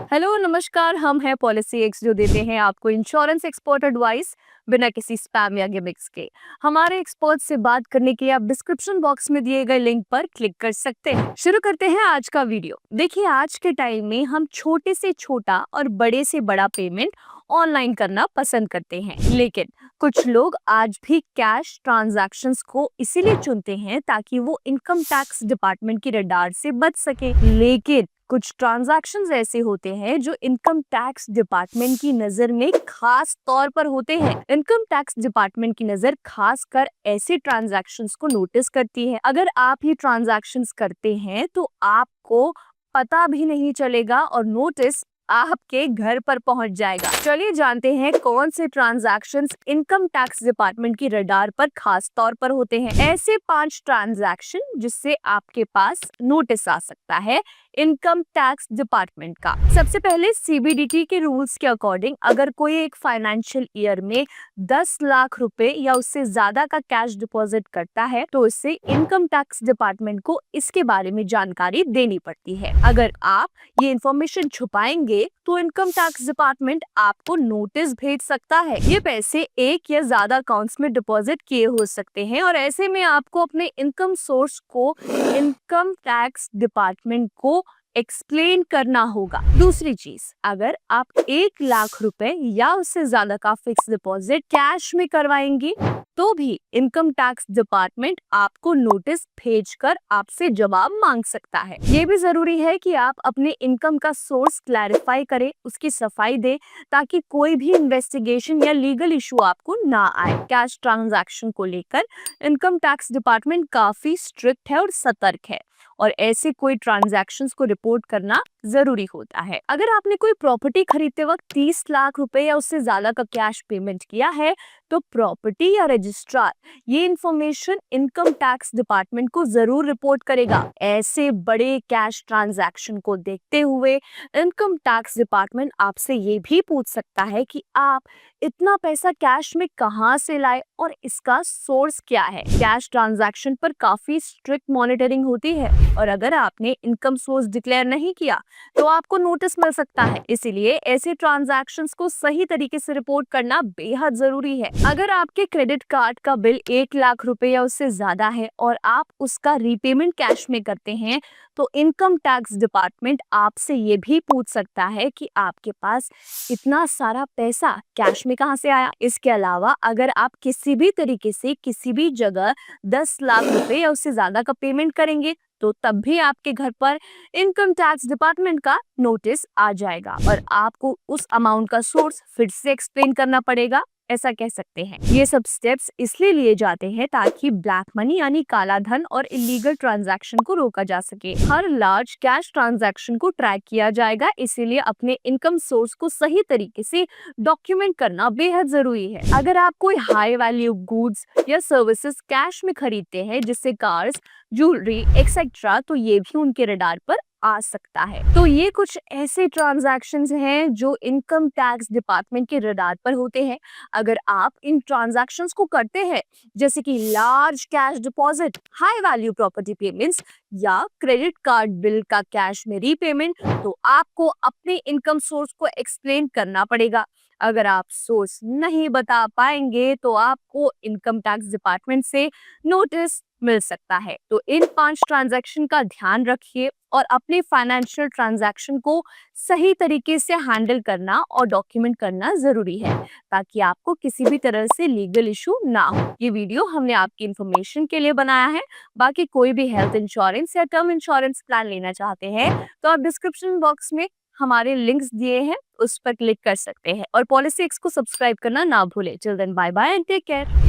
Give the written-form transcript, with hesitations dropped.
Hello नमस्कार, हम हैं पॉलिसी एक्स जो देते हैं आपको इंश्योरेंस एक्सपर्ट एडवाइस बिना किसी स्पैम या गिमिक्स के। हमारे एक्सपर्ट से बात करने के लिए आप डिस्क्रिप्शन बॉक्स में दिए गए लिंक पर क्लिक कर सकते हैं। शुरू करते हैं आज का वीडियो। देखिए, आज के टाइम में हम छोटे से छोटा और बड़े से बड़ा पेमेंट ऑनलाइन करना पसंद करते हैं, लेकिन कुछ लोग आज भी कैश ट्रांजैक्शंस को इसीलिए चुनते हैं ताकि वो इनकम टैक्स डिपार्टमेंट की रडार से बच सके। लेकिन कुछ ट्रांजैक्शंस ऐसे होते हैं जो इनकम टैक्स डिपार्टमेंट की नजर में खास तौर पर होते हैं। इनकम टैक्स डिपार्टमेंट की नजर खास कर ऐसे ट्रांजैक्शंस को नोटिस करती है। अगर आप ये ट्रांजैक्शंस करते हैं तो आपको पता भी नहीं चलेगा और नोटिस आपके घर पर पहुंच जाएगा। चलिए जानते हैं कौन से ट्रांजैक्शंस इनकम टैक्स डिपार्टमेंट की रडार पर खास तौर पर होते हैं। ऐसे 5 ट्रांजैक्शन जिससे आपके पास नोटिस आ सकता है इनकम टैक्स डिपार्टमेंट का। सबसे पहले सीबीडीटी के रूल्स के अकॉर्डिंग अगर कोई एक फाइनेंशियल ईयर में 10 लाख रुपए या उससे ज्यादा का कैश डिपॉजिट करता है तो इससे इनकम टैक्स डिपार्टमेंट को इसके बारे में जानकारी देनी पड़ती है। अगर आप ये इंफॉर्मेशन छुपाएंगे तो इनकम टैक्स डिपार्टमेंट आपको नोटिस भेज सकता है। ये पैसे एक या ज्यादा अकाउंट्स में डिपॉजिट किए हो सकते हैं और ऐसे में आपको अपने इनकम सोर्स को इनकम टैक्स डिपार्टमेंट को एक्सप्लेन करना होगा। दूसरी चीज, अगर आप 1 लाख रुपए या उससे ज्यादा का फिक्स डिपॉजिट कैश में करवाएंगे तो भी इनकम टैक्स डिपार्टमेंट आपको नोटिस भेजकर आपसे जवाब मांग सकता है। ये भी जरूरी है कि आप अपने इनकम का सोर्स क्लैरिफाई करें, उसकी सफाई दें ताकि कोई भी इन्वेस्टिगेशन या लीगल इशू आपको ना आए। कैश ट्रांजैक्शन को लेकर इनकम टैक्स डिपार्टमेंट काफी स्ट्रिक्ट है और सतर्क है और ऐसे कोई ट्रांजैक्शंस को रिपोर्ट करना जरूरी होता है। अगर आपने कोई प्रॉपर्टी खरीदते वक्त 30 लाख रुपए या उससे ज्यादा का कैश पेमेंट किया है तो प्रॉपर्टी या रजिस्ट्रार ये इंफॉर्मेशन इनकम टैक्स डिपार्टमेंट को जरूर रिपोर्ट करेगा। ऐसे बड़े कैश ट्रांजैक्शन को देखते हुए इनकम टैक्स डिपार्टमेंट आपसे ये भी पूछ सकता है कि आप इतना पैसा कैश में कहां से लाए और इसका सोर्स क्या है। कैश ट्रांजैक्शन पर काफी स्ट्रिक्ट मॉनिटरिंग होती है और अगर आपने इनकम सोर्स डिक्लेयर नहीं किया तो आपको नोटिस मिल सकता है। इसीलिए ऐसे ट्रांजैक्शंस को सही तरीके से रिपोर्ट करना बेहद जरूरी है। अगर आपके क्रेडिट कार्ड का बिल 1 लाख रुपए या उससे ज्यादा है और आप उसका रीपेमेंट कैश में करते हैं तो इनकम टैक्स डिपार्टमेंट आपसे ये भी पूछ सकता है कि आपके पास इतना सारा पैसा कैश में कहां से आया। इसके अलावा अगर आप किसी भी तरीके से किसी भी जगह 10 लाख रुपए या उससे ज्यादा का पेमेंट करेंगे तो तब भी आपके घर पर इनकम टैक्स डिपार्टमेंट का नोटिस आ जाएगा और आपको उस अमाउंट का सोर्स फिर से एक्सप्लेन करना पड़ेगा, ऐसा कह सकते हैं। ये सब स्टेप्स इसलिए लिए जाते हैं ताकि ब्लैक मनी यानी काला धन और इलीगल ट्रांजैक्शन को रोका जा सके। हर लार्ज कैश ट्रांजैक्शन को ट्रैक किया जाएगा, इसीलिए अपने इनकम सोर्स को सही तरीके से डॉक्यूमेंट करना बेहद जरूरी है। अगर आप कोई हाई वैल्यू गुड्स या सर्विसेज कैश में खरीदते हैं जैसे कार्स, ज्वेलरी एक्सेट्रा तो ये भी उनके रडार पर आ सकता है। तो ये कुछ ऐसे ट्रांजैक्शंस हैं जो इनकम टैक्स डिपार्टमेंट के रडार पर होते हैं। अगर आप इन ट्रांजैक्शंस को करते हैं जैसे कि large cash deposit, high value property payments या क्रेडिट कार्ड बिल का कैश में रीपेमेंट तो आपको अपने इनकम सोर्स को एक्सप्लेन करना पड़ेगा। अगर आप सोर्स नहीं बता पाएंगे तो आपको इनकम टैक्स डिपार्टमेंट से नोटिस मिल सकता है। तो इन 5 ट्रांजैक्शन का ध्यान रखिए और अपने फाइनेंशियल ट्रांजैक्शन को सही तरीके से हैंडल करना और डॉक्यूमेंट करना जरूरी है ताकि आपको किसी भी तरह से लीगल इशू ना हो। ये वीडियो हमने आपकी इंफॉर्मेशन के लिए बनाया है। बाकी कोई भी हेल्थ इंश्योरेंस या टर्म इंश्योरेंस प्लान लेना चाहते हैं तो आप डिस्क्रिप्शन बॉक्स में हमारे लिंक्स दिए हैं, उस पर क्लिक कर सकते हैं और पॉलिसी एक्स को सब्सक्राइब करना ना भूलें। Till then bye bye and take care.